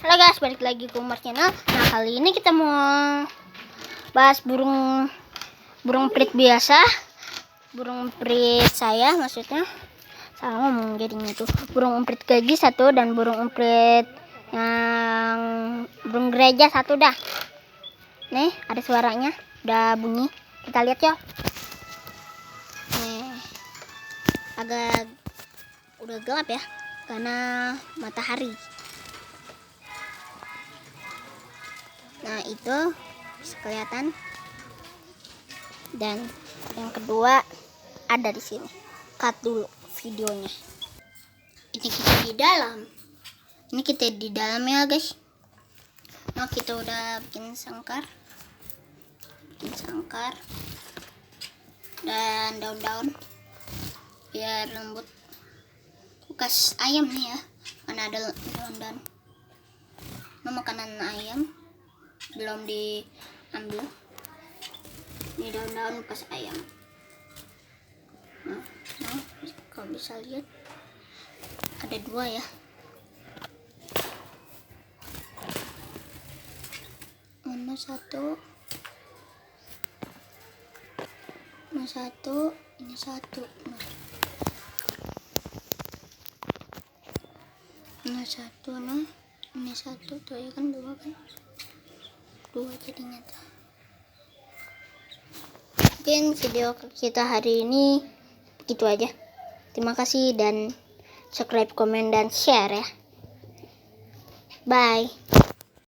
Halo guys, balik lagi ke Umar Channel. Nah, kali ini kita mau bahas burung perit biasa. Burung perit saya maksudnya. Salah ngomong jadinya tuh. Burung perit gagi satu dan burung perit yang burung gereja satu dah. Nih, ada suaranya, udah bunyi. Kita lihat yuk. Nih. Agak udah gelap ya karena matahari. Nah, itu bisa kelihatan. Dan yang kedua ada di sini. Cut dulu videonya. Ini kita di dalam. Ini kita di dalam ya, guys. Nah, kita udah bikin sangkar. Dan daun-daun biar lembut. Bekas ayam nih ya. Mana ada daun-daun. Nah, makanan ayam belum diambil. Ini daun-daun bekas ayam. Nah, kalau bisa lihat ada dua ya. Mana satu, ini satu. Nah, satu, nah ini satu tuh ya kan, dua kan, dua jadinya tuh. Mungkin video kita hari ini begitu aja. Terima kasih dan subscribe, komen, dan share ya. Bye.